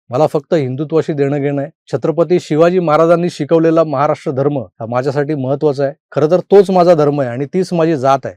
मला फक्त हिंदुत्वाशी देणं घेणं आहे. छत्रपती शिवाजी महाराजांनी शिकवलेला महाराष्ट्र धर्म हा माझ्यासाठी महत्त्वाचा आहे. खरं तर तोच माझा धर्म आहे आणि तीच माझी जात आहे.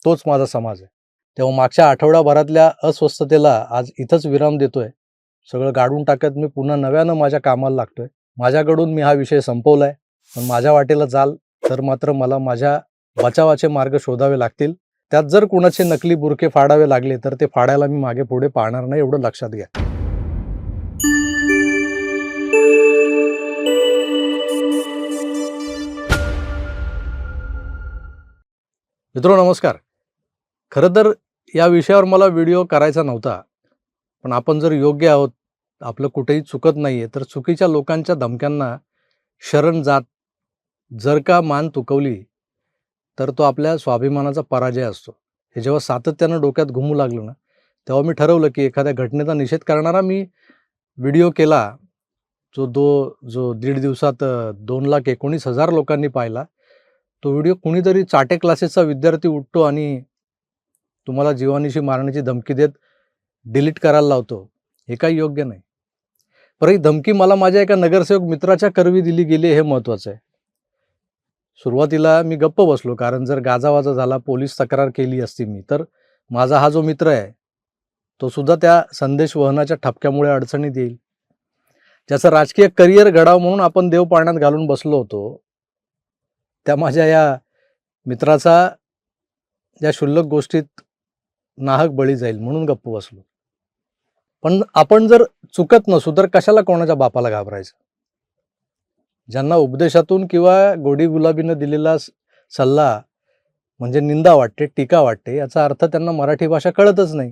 तोच माझा समाज आहे. तेव्हा मागच्या आठवड्याभरातल्या अस्वस्थतेला आज इथंच विराम देतोय. सगळं गाडून टाकत मी पुन्हा नव्यानं माझ्या कामाला लागतोय. माझ्याकडून मी हा विषय संपवलाय. पण माझ्या वाटेला जाल तर मात्र मला माझ्या बचावाचे मार्ग शोधावे लागतील. त्यात जर कुणाचे नकली बुरखे फाडावे लागले तर ते फाडायला मी मागे पुढे पाहणार नाही, एवढं लक्षात घ्या. मित्रो नमस्कार. खरं तर या विषयावर मला व्हिडिओ करायचा नव्हता. पण आपण जर योग्य आहोत, आपलं कुठेही चुकत नाहीये, तर चुकीच्या लोकांच्या धमक्यांना शरण जात जर का मान तुकवली तर तो आपल्या स्वाभिमानाचा पराजय असतो. हे जेव्हा सातत्यानं डोक्यात घुमू लागलं ना, तेव्हा मी ठरवलं की एखाद्या घटनेचा निषेध करणारा मी व्हिडिओ केला. जो 1.5 दिवसात 2,19,000 लोकांनी पाहिला. तो व्हिडिओ कुणीतरी चाटे क्लासेसचा विद्यार्थी उठतो आणि तुम्हाला जीवानीशी मारण्याची धमकी देत डिलीट करायला लावतो. हे काही योग्य नाही. पण ही धमकी मला माझ्या एका नगरसेवक मित्राच्या करवी दिली गेली हे महत्त्वाचं आहे. सुरुवातीला मी गप्प बसलो, कारण जर गाजावाजा झाला, पोलीस तक्रार केली असती मी, तर माझा हा जो मित्र आहे तो सुद्धा त्या संदेश वहनाच्या ठपक्यामुळे अडचणीत येईल. ज्याचं राजकीय करिअर घडावं म्हणून आपण देव पाळण्यात घालून बसलो होतो, त्या माझ्या या मित्राचा या क्षुल्लक गोष्टीत नाहक बळी जाईल म्हणून गप्प बसलो. पण आपण जर चुकत नसू तर कशाला कोणाच्या बापाला घाबरायचं? ज्यांना उपदेशातून किंवा गोडी गुलाबीनं दिलेला सल्ला म्हणजे निंदा वाटते, टीका वाटते, याचा अर्थ त्यांना मराठी भाषा कळतच नाही.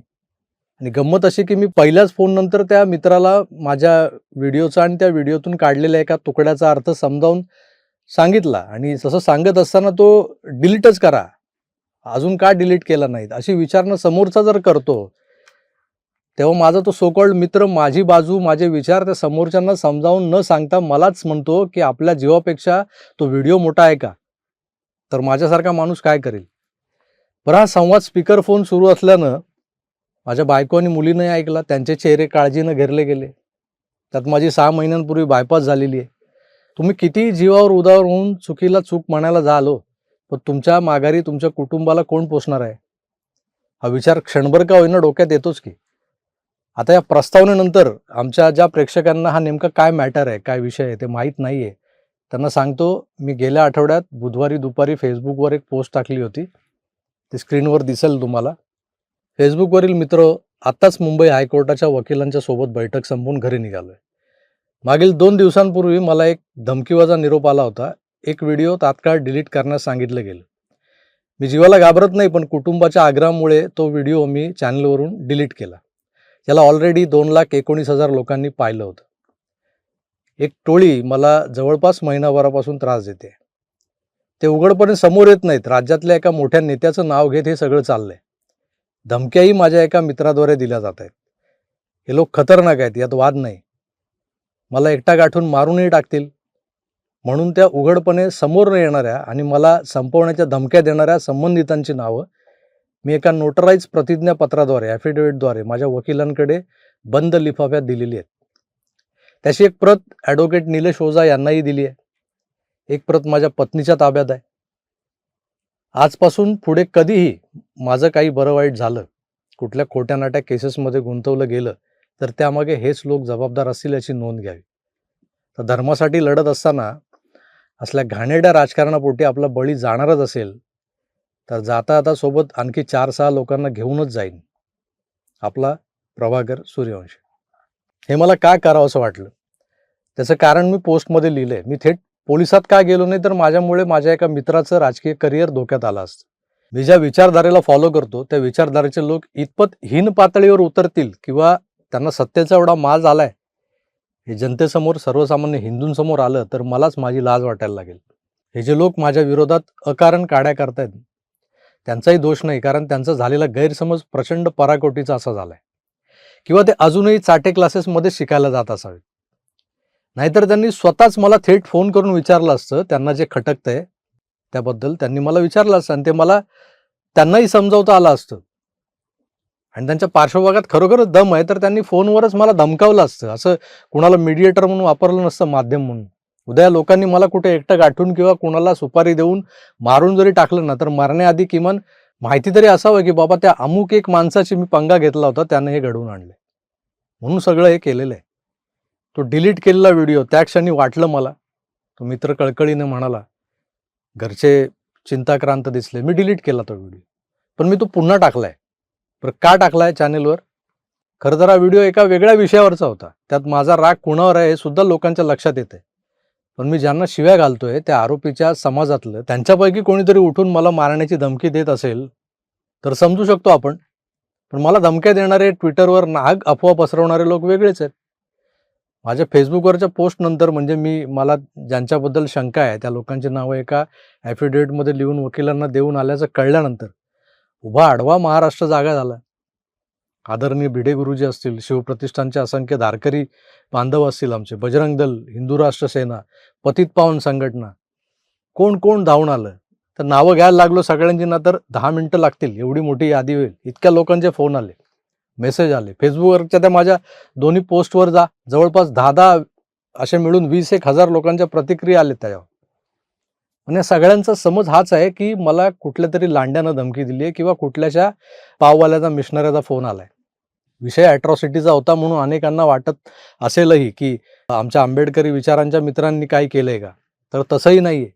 आणि गंमत अशी की मी पहिल्याच फोननंतर त्या मित्राला माझ्या व्हिडिओचा आणि त्या व्हिडिओतून काढलेल्या एका तुकड्याचा अर्थ समजावून सांगितला. आणि तसं सांगत असताना तो डिलीटच करा, अजून का डिलीट केला नाहीत, अशी विचारणं समोरचा जर करतो, तेव्हा माझा तो सो कॉल्ड मित्र माझी बाजू, माझे विचार त्या समोरच्यांना समजावून न सांगता मलाच म्हणतो की आपल्या जीवापेक्षा तो व्हिडिओ मोठा आहे का? तर माझ्यासारखा माणूस काय करेल? बरं, हा संवाद स्पीकर फोन सुरू असल्यानं माझ्या बायको आणि मुलीनंही ऐकला. त्यांचे चेहरे काळजीनं घेरले गेले. त्यात माझी 6 महिन्यांपूर्वी बायपास झालेली आहे. तुम्ही कितीही जीवावर उदावर होऊन चुकीला चूक म्हणायला जाल हो, पण तुमच्या माघारी तुमच्या कुटुंबाला कोण पोसणार आहे? हा विचार क्षणभर का होईना डोक्यात येतोच की. आता या प्रस्तावनेनंतर आमच्या ज्या प्रेक्षकांना हा नेमका काय मॅटर आहे, काय विषय आहे ते माहीत नाही आहे, त्यांना सांगतो. मी गेल्या आठवड्यात बुधवारी दुपारी फेसबुकवर एक पोस्ट टाकली होती. ती स्क्रीनवर दिसेल तुम्हाला. फेसबुकवरील मित्र, आत्ताच मुंबई हायकोर्टाच्या वकिलांच्या सोबत बैठक संपवून घरी निघालोय. मागील 2 दिवसांपूर्वी मला एक धमकीवाजा निरोप आला होता. एक व्हिडिओ तात्काळ डिलीट करण्यास सांगितलं गेलं. मी जीवाला घाबरत नाही, पण कुटुंबाच्या आग्रहामुळे तो व्हिडिओ मी चॅनलवरून डिलीट केला. याला ऑलरेडी 2,19,000 लोकांनी पाहिलं होतं. एक टोळी मला जवळपास महिनाभरापासून त्रास देते. ते उघडपणे समोर येत नाहीत. राज्यातल्या एका मोठ्या नेत्याचं नाव घेत हे सगळं चाललंय. धमक्याही माझ्या एका मित्राद्वारे दिल्या जात आहेत. हे लोक खतरनाक आहेत, यात वाद नाही. मला एकटा गाठून मारूनही टाकतील. म्हणून त्या उघडपणे समोर न येणाऱ्या आणि मला संपवण्याच्या धमक्या देणाऱ्या संबंधितांची नावं मी एका नोटराईज प्रतिज्ञापत्राद्वारे, ॲफिडेव्हिटद्वारे माझ्या वकिलांकडे बंद लिफाफ्यात दिलेली आहेत. त्याची एक प्रत ॲडव्होकेट निलेश ओझा यांनाही दिली आहे. एक प्रत माझ्या पत्नीच्या ताब्यात आहे. आजपासून पुढे कधीही माझं काही बरं वाईट झालं, कुठल्या खोट्या नाट्या केसेसमध्ये गुंतवलं गेलं, तर त्यामागे हेच लोक जबाबदार असतील याची नोंद घ्यावी. तर धर्मासाठी लढत असताना असल्या घाणेरड्या राजकारणापोटी आपला बळी जाणारच असेल, तर जाता आता सोबत आणखी 4-6 लोकांना घेऊनच जाईन. आपला प्रभाकर सूर्यवंशी. हे मला का करावं असं वाटलं, त्याचं कारण मी पोस्टमध्ये लिहिलंय. मी थेट पोलिसात का गेलो नाही, तर माझ्यामुळे माझ्या एका मित्राचं राजकीय करिअर धोक्यात आलं असतं. मी ज्या विचारधारेला फॉलो करतो त्या विचारधारेचे लोक इतपत हीन पातळीवर उतरतील किंवा त्यांना सत्तेचा एवढा माज आलाय, हे जनतेसमोर, सर्वसामान्य हिंदूंसमोर आलं तर मलाच माझी लाज वाटायला लागेल. हे जे लोक माझ्या विरोधात अकारण काड्या करतायत, त्यांचाही दोष नाही, कारण त्यांचा झालेला गैरसमज प्रचंड पराकोटीचा असा झालाय, किंवा ते अजूनही चाटे क्लासेसमध्ये शिकायला जात असावेत. नाहीतर त्यांनी स्वतःच मला थेट फोन करून विचारलं असतं. त्यांना जे खटकतंय त्याबद्दल त्यांनी मला विचारलं असतं आणि ते मला त्यांनाही समजावता आलं असतं. आणि त्यांच्या पार्श्वभागात खरोखरच दम आहे, तर त्यांनी फोनवरच मला धमकावलं असतं. असं कुणाला मीडिएटर म्हणून वापरलं नसतं, माध्यम म्हणून. उद्या लोकांनी मला कुठे एकटं गाठून किंवा कुणाला सुपारी देऊन मारून जरी टाकलं ना, तर मरण्याआधी किमान माहिती तरी असावं की बाबा त्या अमुक एक माणसाची मी पंगा घेतला होता, त्यानं हे घडवून आणले. म्हणून सगळं हे केलेलं आहे. तो डिलीट केलेला व्हिडिओ त्या क्षणी वाटलं मला. तो मित्र कळकळीने म्हणाला, घरचे चिंताक्रांत दिसले. मी डिलीट केला तो व्हिडिओ. पण मी तो पुन्हा टाकलाय. बरं का टाकलाय चॅनेलवर? खरं तर हा व्हिडिओ एका वेगळ्या विषयावरचा होता. त्यात माझा राग कुणावर आहे हे सुद्धा लोकांच्या लक्षात येतंय. पण मी ज्यांना शिव्या घालतोय त्या आरोपीच्या समाजातलं त्यांच्यापैकी कोणीतरी उठून मला मारण्याची धमकी देत असेल तर समजू शकतो आपण. पण मला धमक्या देणारे, ट्विटरवर नाहक अफवा पसरवणारे लोक वेगळेच आहेत. माझ्या फेसबुकवरच्या पोस्ट नंतर म्हणजे मला ज्यांच्याबद्दल शंका आहे त्या लोकांची नावं एका ॲफिडेव्हिटमध्ये लिहून वकिलांना देऊन आल्याचं कळल्यानंतर उभा आडवा महाराष्ट्र जागा झाला. आदरणीय भिडे गुरुजी असतील, शिवप्रतिष्ठानचे असंख्य धारकरी बांधव असतील, आमचे बजरंग दल, हिंदू राष्ट्र सेना, पतित पावन संघटना, कोण कोण धावून आलं. तर नावं घ्यायला लागलो सगळ्यांची ना तर 10 मिनिटं लागतील, एवढी मोठी यादी होईल. इतक्या लोकांचे फोन आले, मेसेज आले. फेसबुकवरच्या त्या माझ्या दोन्ही पोस्टवर जा, जवळपास 10 असे मिळून 20,000 लोकांच्या प्रतिक्रिया आल्या त्याच्यावर. आणि सगळ्यांचा समज हाच आहे की मला कुठल्या तरी लांड्यानं धमकी दिली आहे किंवा कुठल्याशा पाववाल्याचा, मिशनऱ्याचा फोन आलाय. विषय ॲट्रॉसिटीचा होता म्हणून अनेकांना वाटत असेलही की आमच्या आंबेडकरी विचारांच्या मित्रांनी काय केलंय का? तर तसंही नाहीये.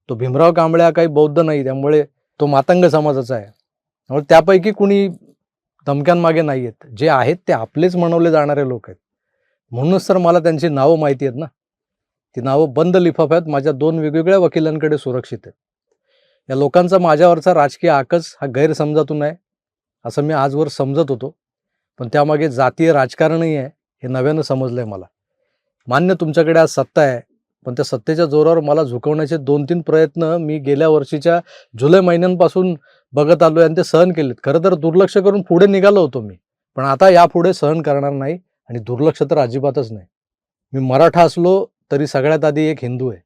तो भीमराव कांबळे हा काही बौद्ध नाही, त्यामुळे तो मातंग समाजाचा आहे. त्यामुळे त्यापैकी कुणी धमक्यांमागे नाही आहेत. जे आहेत ते आपलेच म्हणवले जाणारे लोक आहेत. म्हणूनच तर मला त्यांची नावं माहिती आहेत ना. ती नावं बंद लिफाफ्यात माझ्या 2 वेगवेगळ्या वकिलांकडे सुरक्षित आहेत. या लोकांचा माझ्यावरचा राजकीय आकस हा गैरसमजातून आहे, असं मी आजवर समजत होतो. पण त्यामागे जातीय राजकारणही आहे हे नव्यानं समजलंय मला. मान्य तुमच्याकडे आज सत्ता आहे, पण त्या सत्तेच्या जोरावर मला झुकवण्याचे 2-3 प्रयत्न मी गेल्या वर्षीच्या जुलै महिन्यांपासून बघत आलोय आणि ते सहन केलेत. खरं तर दुर्लक्ष करून पुढे निघालो होतो मी, पण आता यापुढे सहन करणार नाही आणि दुर्लक्ष तर अजिबातच नाही. मी मराठा असलो तरी सगळ्यात आधी एक हिंदू आहे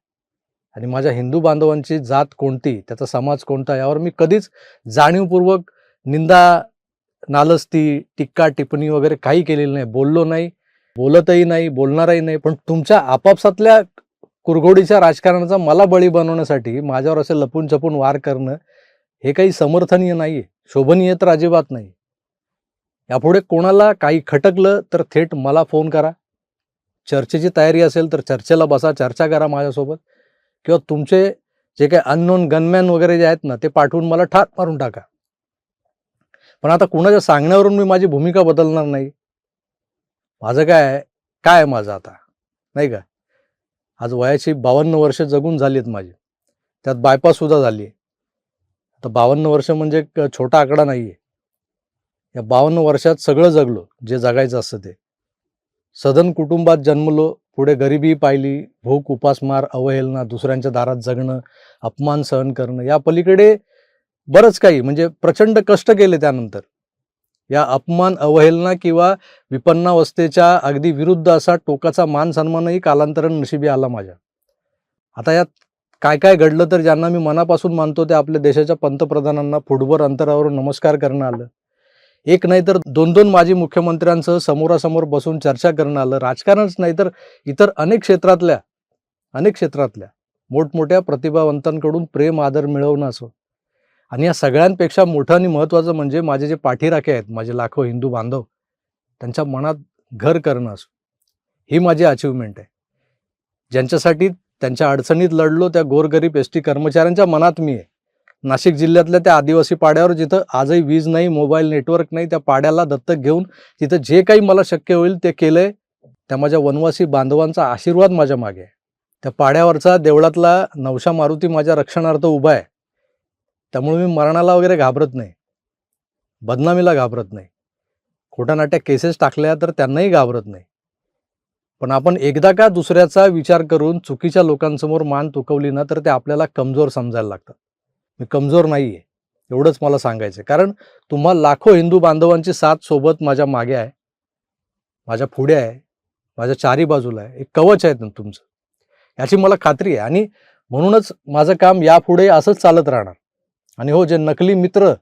आणि माझ्या हिंदू बांधवांची जात कोणती, त्याचा समाज कोणता यावर मी कधीच जाणीवपूर्वक निंदा, नालस्ती, टीका, टिप्पणी वगैरे काही केलेली नाही. बोललो नाही, बोलतही नाही, बोलणारही नाही. पण तुमच्या आपापसातल्या कुरघोडीच्या राजकारणाचा मला बळी बनवण्यासाठी माझ्यावर असे लपून छपून वार करणं हे काही समर्थनीय नाहीये, शोभनीय तर अजिबात नाही. यापुढे कोणाला काही खटकलं तर थेट मला फोन करा. चर्चेची तयारी असेल तर चर्चेला बसा, चर्चा करा माझ्यासोबत, किंवा तुमचे जे काही अननोन गनमॅन वगैरे जे आहेत ना ते पाठवून मला ठार मारून टाका. पण आता कुणाच्या सांगण्यावरून मी माझी भूमिका बदलणार नाही. माझं काय आहे माझं आता, नाही का? आज वयाची 52 वर्ष जगून झाली आहेत माझी. त्यात बायपास सुद्धा झाली आहे. आता 52 वर्ष म्हणजे छोटा आकडा नाहीये. या 52 वर्षात सगळं जगलो जे जगायचं असतं ते. सधन कुटुंबात जन्मलो, पुढे गरिबी पाहिली, भूक, उपासमार, अवहेलना, दुसऱ्यांच्या दारात जगणं, अपमान सहन करणं, या पलीकडे बरंच काही, म्हणजे प्रचंड कष्ट केले त्यानंतर. या अपमान, अवहेलना किंवा विपन्नावस्थेच्या अगदी विरुद्ध असा टोकाचा मान सन्मानही कालांतराने नशिबी आला माझ्या. आता यात काय काय घडलं तर ज्यांना मी मनापासून मानतो ते आपल्या देशाच्या पंतप्रधानांना फुटभर अंतरावरून नमस्कार करणं आलं. एक नाही तर 2-2 माजी मुख्यमंत्र्यांसह समोरासमोर बसून चर्चा करणं आलं. राजकारणच नाही तर इतर अनेक क्षेत्रातल्या मोठमोठ्या प्रतिभावंतांकडून प्रेम, आदर मिळवणं असो. आणि या सगळ्यांपेक्षा मोठं आणि महत्त्वाचं म्हणजे माझे जे पाठीराखे आहेत, माझे लाखो हिंदू बांधव, त्यांच्या मनात घर करणं असो. ही माझी अचिव्हमेंट आहे. ज्यांच्यासाठी त्यांच्या अडचणीत लढलो त्या गोरगरीब एसटी कर्मचाऱ्यांच्या मनात मी आहे. नाशिक जिल्ह्यातल्या त्या आदिवासी पाड्यावर जिथं आजही वीज नाही, मोबाईल नेटवर्क नाही, त्या पाड्याला दत्तक घेऊन तिथं जे काही मला शक्य होईल ते केलंय. त्या माझ्या वनवासी बांधवांचा आशीर्वाद माझ्या मागे आहे. त्या पाड्यावरचा देवळातला नवशा मारुती माझ्या रक्षणार्थ उभा आहे. त्यामुळे मी मरणाला वगैरे घाबरत नाही, बदनामीला घाबरत नाही, खोट्या-नाट्या केसेस टाकल्या तर त्यांनाही घाबरत नाही. पण आपण एकदा का दुसऱ्याचा विचार करून चुकीच्या लोकांसमोर मान तुकवली ना तर ते आपल्याला कमजोर समजायला लागतात. मी कमजोर नाही आहे एवढंच मला सांगायचं आहे. कारण तुम्हा लाखो हिंदू बांधवांची साथ सोबत माझ्या मागे आहे, माझ्या पुढे आहे, माझ्या चारी बाजूला आहे. एक कवच आहे ना तुमचं, याची मला खात्री आहे. आणि म्हणूनच माझं काम यापुढे असंच चालत राहणार. आणि हो, जे नकली मित्र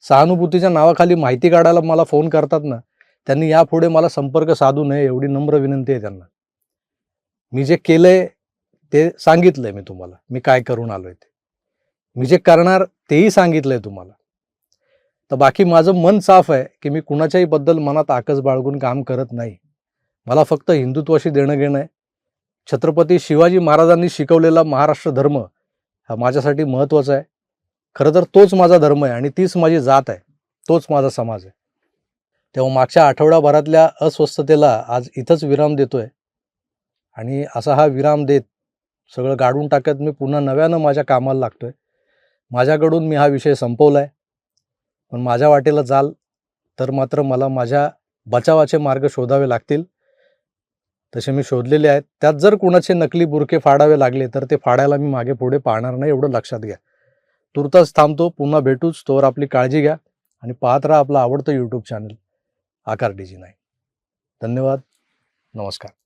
सहानुभूतीच्या नावाखाली माहिती काढायला मला फोन करतात ना, त्यांनी यापुढे मला संपर्क साधू नये एवढी नम्र विनंती आहे त्यांना. मी जे केलंय ते सांगितलंय मी तुम्हाला, मी काय करून आलोय ते. मी जे करणार तेही सांगितलंय तुम्हाला. तर बाकी माझं मन साफ आहे की मी कुणाच्याही बद्दल मनात आकस बाळगून काम करत नाही. मला फक्त हिंदुत्वाशी देणं घेणं आहे. छत्रपती शिवाजी महाराजांनी शिकवलेला महाराष्ट्र धर्म हा माझ्यासाठी महत्त्वाचा आहे. खरं तर तोच माझा धर्म आहे आणि तीच माझी जात आहे, तोच माझा समाज आहे. तेव्हा मागच्या आठवड्याभरातल्या अस्वस्थतेला आज इथंच विराम देतोय आणि असा हा विराम देत सगळं गाडून टाकत मी पुन्हा नव्यानं माझ्या कामाला लागतोय. माझ्याकडून मी हा विषय संपवलाय. पण माझ्या वाटेला जाल तर मात्र मला माझ्या बचावाचे मार्ग शोधावे लागतील. तसे मी शोधलेले आहेत. त्यात जर कुणाचे नकली बुरखे फाडावे लागले तर ते फाडायला मी मागे पुढे पाहणार नाही, एवढं लक्षात घ्या. तुर्तास थांबतो. पुन्हा भेटूच. तोवर आपली काळजी घ्या आणि पाहत राहा आपलं आवडतं यूट्यूब चॅनल आकार DG9. धन्यवाद. नमस्कार.